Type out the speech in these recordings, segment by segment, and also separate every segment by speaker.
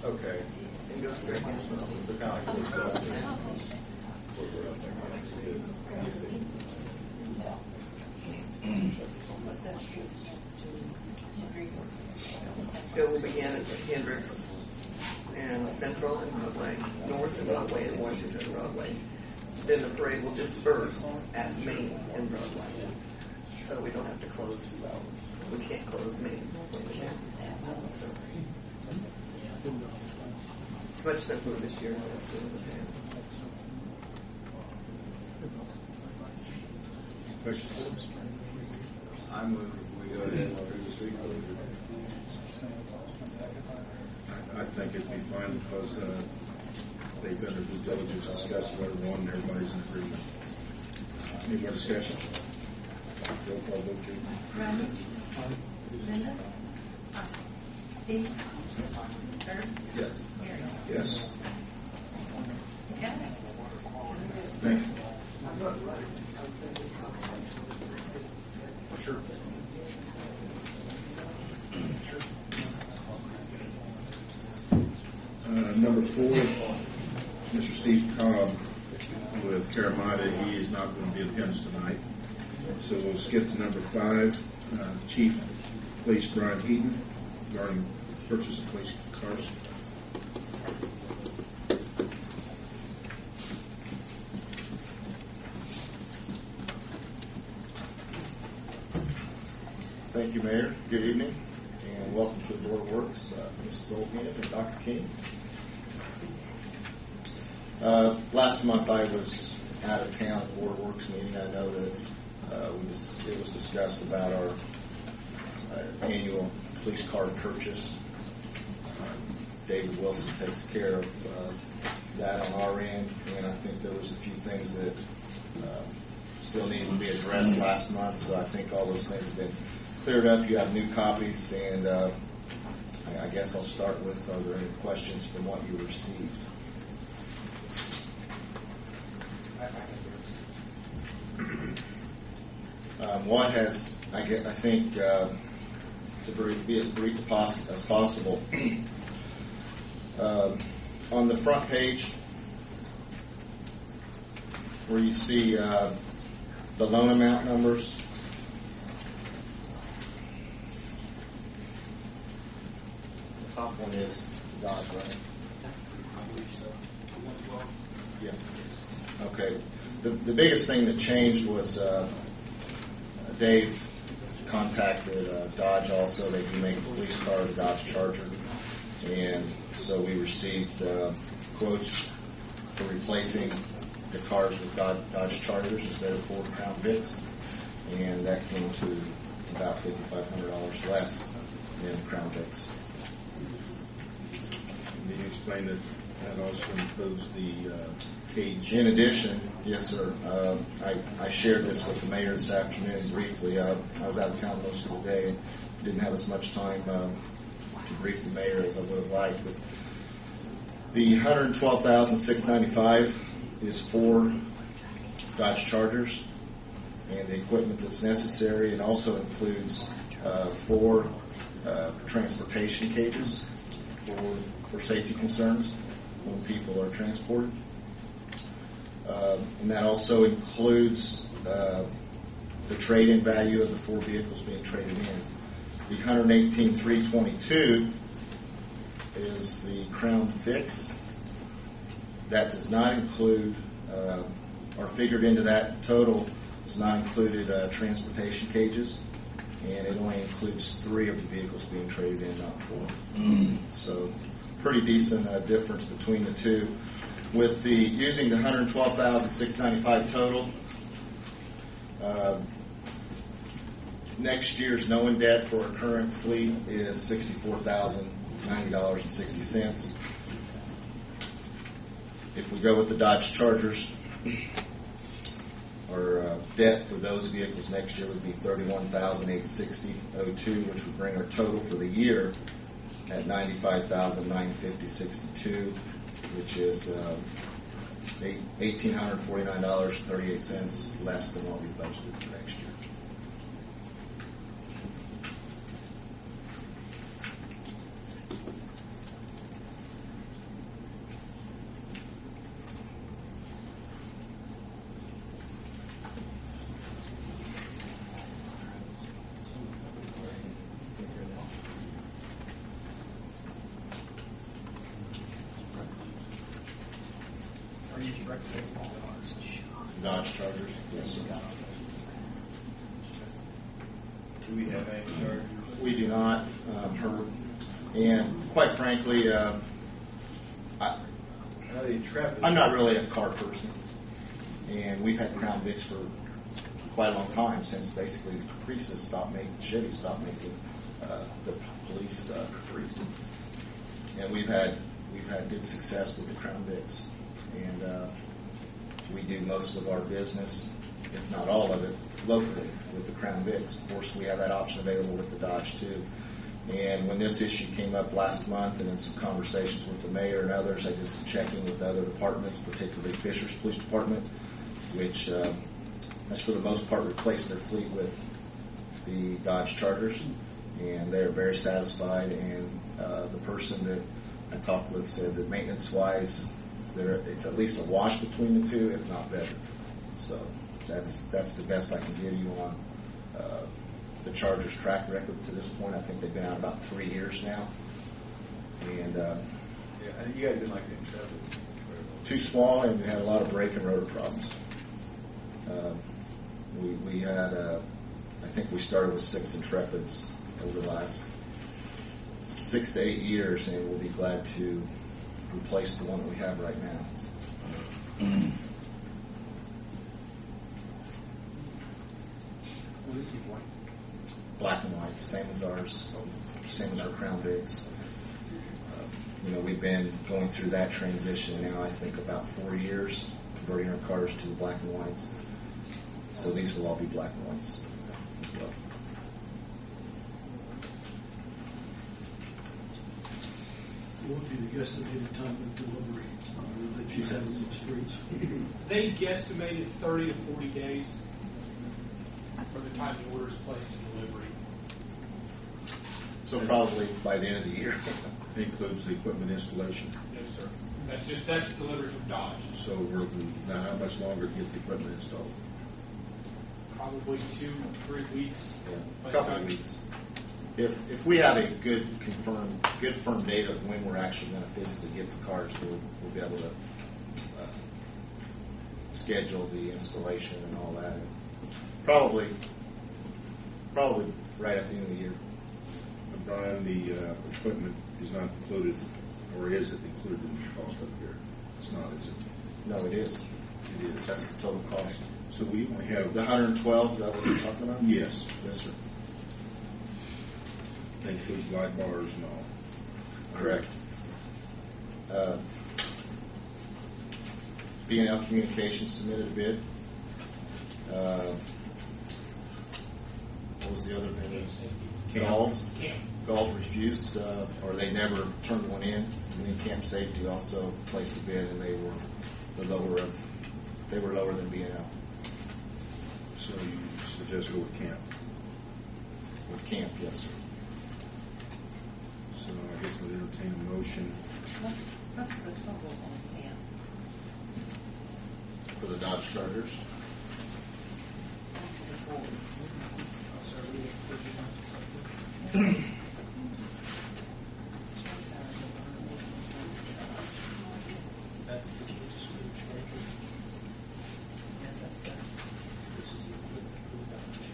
Speaker 1: Okay.
Speaker 2: and go straight in.
Speaker 1: So kind of like what we're up there.
Speaker 2: It will begin at Hendricks and Central and Broadway, North and Broadway and Washington and Broadway. Then the parade will disperse at Main and Broadway. So we don't have to close. We can't close Main. So it's much simpler this year than it's been in the past.
Speaker 1: Questions? I move we go ahead and approve the street closure.
Speaker 3: I think it'd be fine because they've done their due diligence, discussed what everyone, and everybody's in agreement. Any more discussion? Roll call vote, Judy.
Speaker 4: Rodney? Linda? Steve? Herb?
Speaker 1: Yes.
Speaker 4: Gary?
Speaker 3: Yes.
Speaker 4: Got it.
Speaker 3: Thank you. Sure. Sure. Number 4, Mr. Steve Cobb with Caramata. He is not going to be in attendance tonight. So we'll skip to number 5, Chief Police Brian Heaton regarding purchase of police cars.
Speaker 5: Thank you, Mayor. Good evening, and welcome to the Board of Works, Mrs. Oldham and Dr. King. Last month I was out of town at the Board of Works meeting. I know that it was discussed about our annual police car purchase. David Wilson takes care of that on our end, and I think there was a few things that still needed to be addressed last month, so I think all those things have been cleared up. You have new copies, and I guess I'll start with, are there any questions from what you received? One has, I think, to be as brief as possible. On the front page, where you see the loan amount numbers, the top one is Dodge, right? Yeah. Okay. The biggest thing that changed was Dave contacted Dodge also. They do make a police car, the Dodge Charger. And so we received quotes for replacing the cars with Dodge Chargers instead of Ford Crown Vics. And that came to about $5,500 less than Crown Vics.
Speaker 3: Can you explain that that also includes the cage?
Speaker 5: In addition, yes, sir. I shared this with the mayor this afternoon briefly. I was out of town most of the day and didn't have as much time to brief the mayor as I would have liked. But the $112,695 is for Dodge Chargers and the equipment that's necessary. It also includes 4 transportation cages for safety concerns when people are transported. And that also includes the trade-in value of the 4 vehicles being traded in. The $118,322 is the Crown Vics. That does not include, or figured into that total, does not include transportation cages, and it only includes 3 of the vehicles being traded in, not 4. So, pretty decent difference between the two. With using the $112,695 total, next year's knowing debt for our current fleet is $64,090.60. If we go with the Dodge Chargers, our debt for those vehicles next year would be $31,860.02, which would bring our total for the year at $95,950.62, which is $1,849.38 less than what we budgeted for next year. Dodge Chargers. Yes, sir.
Speaker 1: Do we have any chargers?
Speaker 5: We do not, Herb. And quite frankly, I'm not really a car person. And we've had Crown Vics for quite a long time, since basically the Caprices stopped making, Chevy stopped making the police Caprice. And we've had good success with the Crown Vics. And we do most of our business, if not all of it, locally with the Crown Vics. Of course, we have that option available with the Dodge too. And when this issue came up last month, and in some conversations with the mayor and others, I did some checking with other departments, particularly Fisher's Police Department, which has for the most part replaced their fleet with the Dodge Chargers, and they are very satisfied. And the person that I talked with said that maintenance-wise, it's at least a wash between the two, if not better. So that's the best I can give you on the Chargers track record to this point. I think they've been out about 3 years now. And
Speaker 1: Yeah, I think you guys didn't like the Intrepid.
Speaker 5: too small, and we had a lot of brake and rotor problems. We had, I think we started with 6 Intrepids over the last 6 to 8 years, and we'll be glad to replace the one that we have right now. Black and white, same as ours, same as our Crown Vics. We've been going through that transition now, I think, about 4 years, converting our cars to the black and whites. So these will all be black and whites as well.
Speaker 6: What would be the guesstimated time of delivery that you have in the streets?
Speaker 7: They guesstimated 30 to 40 days from the time the order is placed in delivery.
Speaker 5: So probably by the end of the year.
Speaker 3: Includes the equipment installation.
Speaker 7: No, sir. That's delivery from Dodge.
Speaker 3: So we're now how much longer to get the equipment installed?
Speaker 7: Probably 2 or 3 weeks.
Speaker 5: Yeah,
Speaker 7: By
Speaker 5: a
Speaker 7: the
Speaker 5: couple
Speaker 7: time-
Speaker 5: of weeks. If we have a good firm date of when we're actually going to physically get the cars, we'll be able to schedule the installation and all that. And probably right at the end of the year.
Speaker 3: Brian, the equipment is not included, or is it included in the cost up here? It's not, is it?
Speaker 5: No, it is.
Speaker 3: It is.
Speaker 5: That's the total cost.
Speaker 3: So we only have
Speaker 5: The 112, is that what you're talking about?
Speaker 3: Yes,
Speaker 5: Yes, sir.
Speaker 3: that includes light bars and all.
Speaker 5: Correct. B&L Communications submitted a bid. What was the other bid? Galls.
Speaker 7: Camp.
Speaker 5: Galls refused, or they never turned one in. And then Camp Safety also placed a bid, and they were lower than B&L
Speaker 3: So you suggest go with Camp.
Speaker 5: with Camp. Yes, sir.
Speaker 3: So I guess we'll entertain a motion.
Speaker 4: What's the total on camp?
Speaker 5: For the Dodge Chargers.
Speaker 7: That's the charger.
Speaker 4: Yes, that's the
Speaker 7: This is the equipment for the Dodge.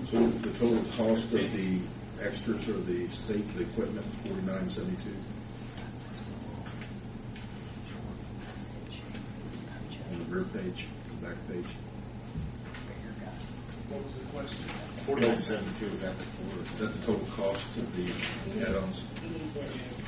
Speaker 3: So the total cost of the extras or the safety equipment is $49.72 on the rear page, the back page.
Speaker 7: What was the question?
Speaker 5: 49.72 is at the floor.
Speaker 3: Is that the total cost of the add-ons?
Speaker 4: You need this.